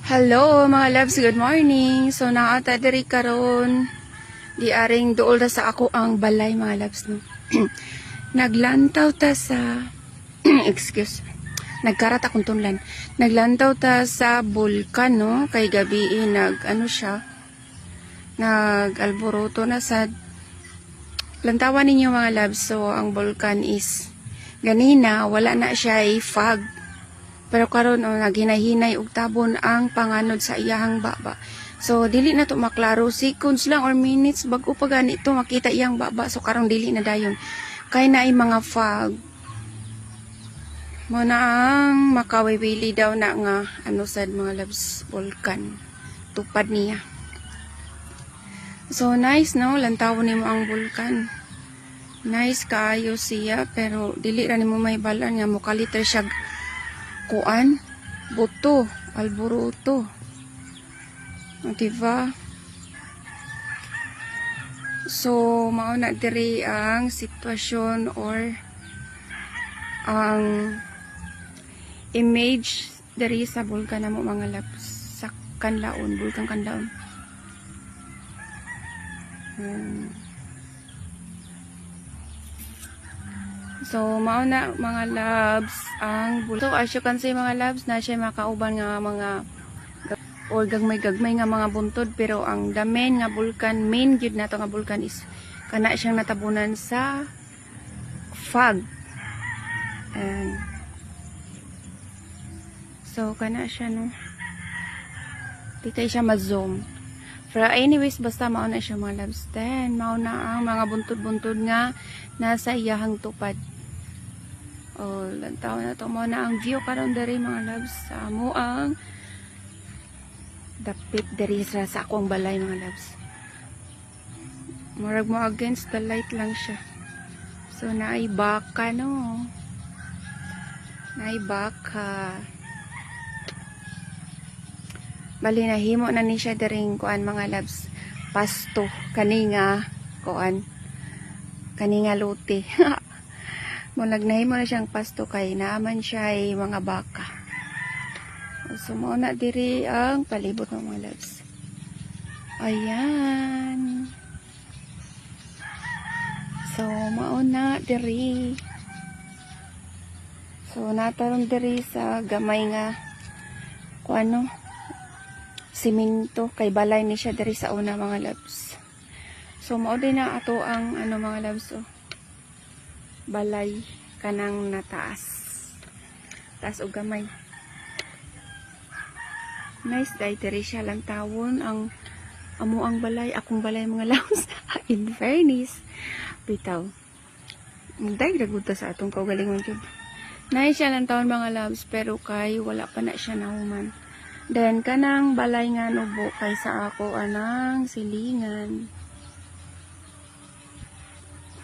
Hello mga loves, good morning. So naata diri karon di aring duol ra sa ako ang balay mga loves no. Naglantaw ta sa excuse. Nagkarat akong tunlan. Naglantaw ta sa bulkan no kay gabi siya. Nag-alboroto na sa lantawan ninyo mga loves. So ang bulkan is ganina wala na siya fog. Pero karon naghinay-hinay og tabon ang panganod sa iyahang baba. So dili na to maklaro, seconds lang or minutes bago pa ganito makita iyang baba. So karon dili na dayon. Kay naay mga fog. Mo na ang makawiwili daw na nga sad mga loves volcan. Tupad niya. So nice no, lantawon nimo ang vulkan. Nice kaayo siya pero dili ra nimo may balan nga mokaliter siya kuan, buto, alboroto. Diba? So, mauna diri ang sitwasyon or ang image diri sa bulkan namo mga laps sa Kanlaon, bulkan Kanlaon. So, mauna mga labs ang bulkan. So, as you can see mga labs, na siya makauban nga mga or gagmay-gagmay nga mga buntod. Pero ang the main nga bulkan, main gyud na to nga bulkan is kana siyang natabunan sa fog. And, so, kana siya no. Di kay siya ma-zoom. Pero anyways, basta mauna siya mga labs. Then, mauna ang mga buntod-buntod nga nasa iyahang tupad. Oh, lantaw na to mo na ang view karon diri mga loves sa amo ang dapit diri sa akong balay mga loves. Murag mo against the light lang siya. So naay baka no. Naay baka. Bali na himo na ni siya diring kuan mga loves. Pasto kaninga kuan. Kaninga lote. Mulagnahin mo na siyang pasto kay naaman siya ay mga baka. So, mauna diri ang palibot ng mga loves. Ayan. So, mauna diri. So, nataron diri sa gamay nga kuano siminto kay balay ni siya diri sa una mga loves. So, mauna na ato ang mga loves balay kanang nataas taas o gamay. Nice day diri siya lang tawon ang amo ang balay akong balay mga loves. In fairness bitaw magday raguta sa atong kaugalingon jud. Nice siya lang tawon mga loves pero kay wala pa na siya nahuman. Then kanang balay nga nubo kay sa ako anang silingan.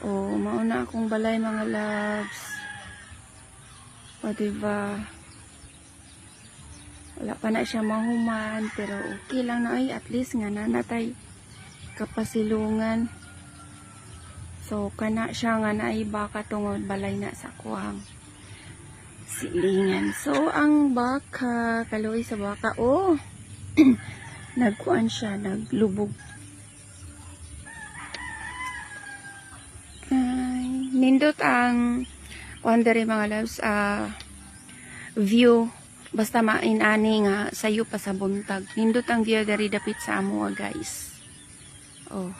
Oh, mauna akong balay mga loves. O diba? Wala pa na siya mahuman. Pero okay lang na ay. At least nga nanatay kapasilungan. So, kana siya nga na ay baka tungod balay na sa kuwang silingan. So, ang baka, kaluoy sa baka, oh, nagkuan siya, naglubog. Nindot ang wandering mga loves view basta mainani nga sayo pa sa buntag. Nindot ang view dari dapit sa amo guys. Oh,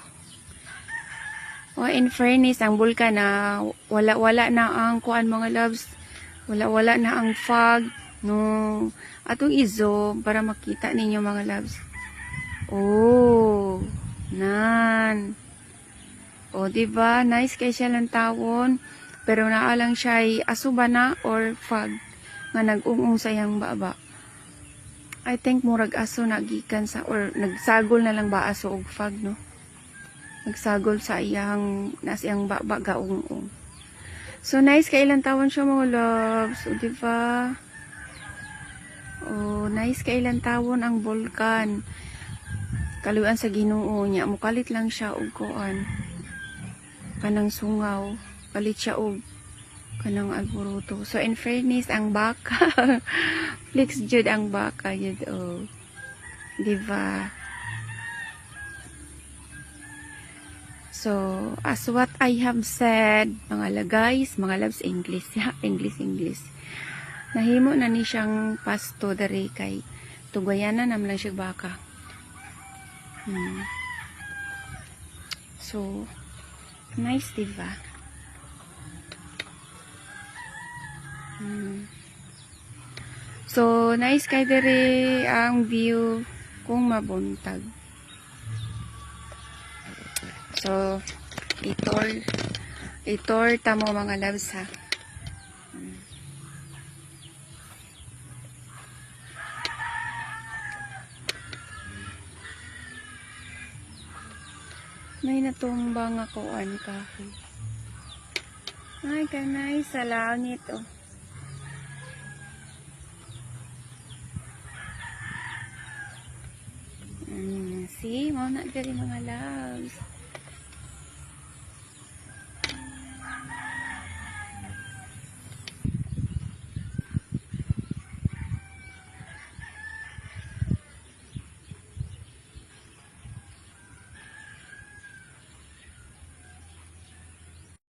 in fairness ang bulkan na wala na ang kuan mga loves, wala na ang fog no atong izo para makita ninyo mga loves. Oh, nan. O, diba? Nice kay siya lang tawon. Pero naalang siya ay asuba na or fog nga nag-ung sa iyang baba. I think murag aso nagikan sa or nagsagol na lang ba aso og fog, no? Nagsagol sa iyang nas iyang baba gaung-ung. So, nice kay ilang tawon siya mga loves. O, diba? O, nice kay ilang tawon ang bulkan. Kaluan sa Ginoo niya. Mukalit lang siya og kuan. Kanang sungaw, palit siya og kanang alboroto. So in fairness ang baka flex jud ang baka jud oh. Diba? So, as what I have said, mga guys, mga loves, English, ya, English. Nahimo na ni siyang pasto dari kay tugayanan naman lang siya baka. So, nice, diba? So, nice kay dere ang view kung mabuntag. So, itor tamo mga loves ha. May natumba nga kuan kahoy. Ay, kanay sa langit oh. See, mo na diri mga loves.